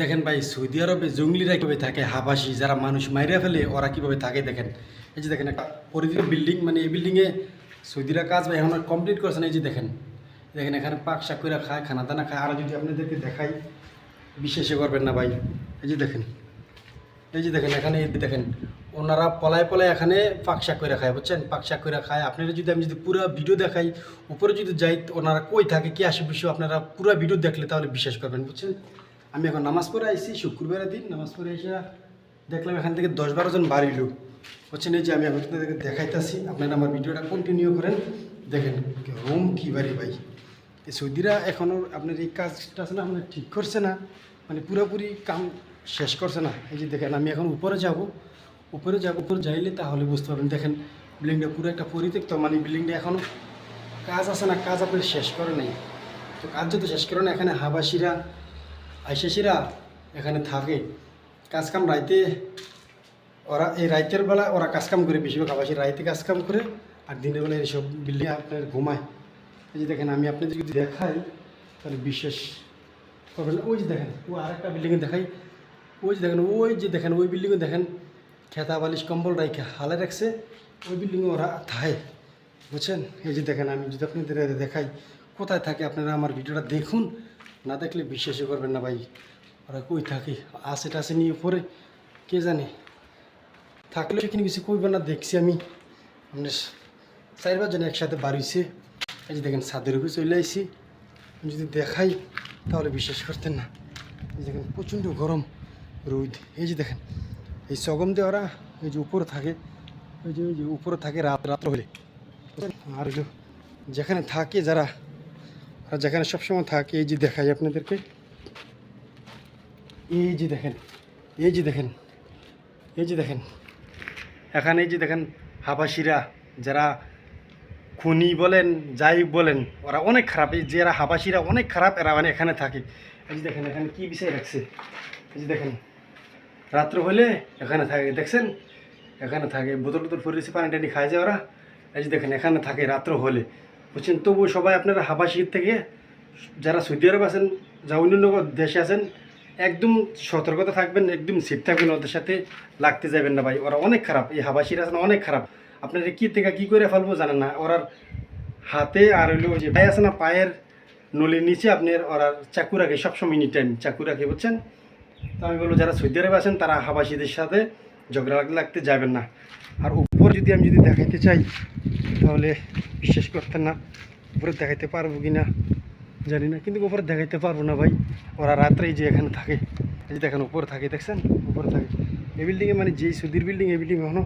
দেখেন ভাই, সৌদি আরবে জঙ্গলিরা কীভাবে থাকে, হাবাসি যারা মানুষ মাইরা ফেলে ওরা কীভাবে থাকে দেখেন। এই যে দেখেন একটা পরিচিত বিল্ডিং, মানে এই বিল্ডিংয়ে সৌদিরা কাজ ভাই এখন কমপ্লিট করছে না। এই যে দেখেন, দেখেন এখানে পাক শাক করে খায়, খানা দানা খায়। আর যদি আপনাদেরকে দেখাই বিশ্বাসই করবেন না ভাই। এই যে দেখেন, এই যে দেখেন এখানে দেখেন ওনারা পলায় পলায় এখানে পাক শাক করে খায়, বুঝছেন? পাক শাক করে খায়। আপনারা যদি আমি যদি পুরো ভিডিও দেখাই, উপরে যদি যাই ওনারা কই থাকে, কি আসে বিষয়, আপনারা পুরো ভিডিও দেখলে তাহলে বিশ্বাস করবেন, বুঝছেন? আমি এখন নামাজ পড়ে আইসি, শুক্রবারের দিন নামাজ পড়ে এসে দেখলাম এখান থেকে 10-12 জন বাড়িল, বুঝছেন? এই যে আমি আপনাদেরকে দেখাইতেছি, আপনারা আমার ভিডিওটা কন্টিনিউ করেন। দেখেন রুম কী বাড়ি ভাই। এই সৌদিরা এখনও আপনার এই কাজটা আছে না, আপনার ঠিক করছে না, মানে পুরোপুরি কাম শেষ করছে না। এই যে দেখেন আমি এখন উপরে যাব, উপরে যাইলে তাহলে বুঝতে পারবেন। দেখেন বিল্ডিংটা পুরো একটা পরিত্যক্ত, মানে বিল্ডিংটা এখনও কাজ আছে না, কাজ আপনার শেষ করে নেই। তো কাজ যদি শেষ করে না, এখানে হাবাসিরা আইসেসিরা এখানে থাকে, কাজকাম রাইতে ওরা এই রাইতের বেলা ওরা কাজকাম করে, বেশিরভাগ হাবাসি রাইতে কাজকাম করে, আর দিনের বেলা এইসব বিল্ডিং আপনার ঘুমায়। এই যে দেখেন আমি আপনাদের যদি দেখাই তাহলে বিশেষ করবেন। ওই যে দেখেন ও আরেকটা বিল্ডিংয়ে দেখাই, ওই যে দেখেন, ওই যে দেখেন ওই বিল্ডিংয়ে দেখেন খেতা বালিশ কম্বল রাইখে হালে রাখছে, ওই বিল্ডিংয়ে ওরা থাকে, বুঝছেন? এই যে দেখেন আমি যদি আপনাদের দেখাই কোথায় থাকে, আপনারা আমার ভিডিওটা দেখুন, না দেখলে বিশ্বাসই করবেন না ভাই। ওরা কই থাকে, আসে টাসে নিয়ে পরে কে জানে, থাকলে সেখানে কিছু কইবেন না। দেখছি আমি আপনার 4-5 জন একসাথে বাড়িছে। এই যে দেখেন ছাদের উপরে চলে আইসি, যদি দেখাই তাহলে বিশ্বাস করতেন না। এই দেখেন প্রচণ্ড গরম রোদ। এই যে দেখেন এই সগম দিয়ে ওরা এই যে উপরে থাকে, ওই যে উপরে থাকে রাত্র হলে। আর যেখানে থাকে যারা, যেখানে সবসময় থাকে, এই যে দেখাই আপনাদেরকে, এই যে দেখেন, এই যে দেখেন, এই যে দেখেন এখানে, এই যে দেখেন হাবাসিরা যারা খুনি বলেন যাই বলেন ওরা অনেক খারাপ। এই যারা হাবাসিরা অনেক খারাপ, এরা মানে এখানে থাকে। এই যে দেখেন এখানে কী বিষয় রাখছে, এই যে দেখেন রাত্র হলে এখানে থাকে, দেখছেন? এখানে থাকে, বোতল টোতল ফরিয়েছে, পানি টানি খায় যায় ওরা। এই যে দেখেন এখানে থাকে রাত্র হলে, বুঝছেন? তবুও সবাই আপনারা হাবাসির থেকে যারা সৌদি আরব আছেন, যা অন্যান্য দেশে আছেন, একদম সতর্কতা থাকবেন, একদম সেফ থাকবেন, ওদের সাথে লাগতে যাবেন না ভাই। ওরা অনেক খারাপ, এই হাবাসিরা আছেন অনেক খারাপ। আপনারা কী থেকে কী করে ফেলবো জানেন না। ওরার হাতে আর হইলো যে পায়ে আছে না, পায়ের নলির নিচে আপনার ওরা চাকু রাখে, সবসময় এনি টাইম চাকু রাখে, বুঝছেন? তো আমি বলবো যারা সৌদি আরবে আছেন তারা হাবাসিদের সাথে ঝগড়া লাগতে যাবেন না। আর উপর যদি আমি যদি দেখাইতে চাই তাহলে বিশ্বাস করতেন না, উপরে দেখাইতে পারবো কি না জানি না, কিন্তু উপরে দেখাইতে পারবো না ভাই। ওরা রাত্রেই যে এখানে থাকে, এই যে দেখেন উপরে থাকে, দেখছেন উপরে থাকে এই বিল্ডিংয়ে, মানে যেই সৌদির বিল্ডিং, এই বিল্ডিং এখনও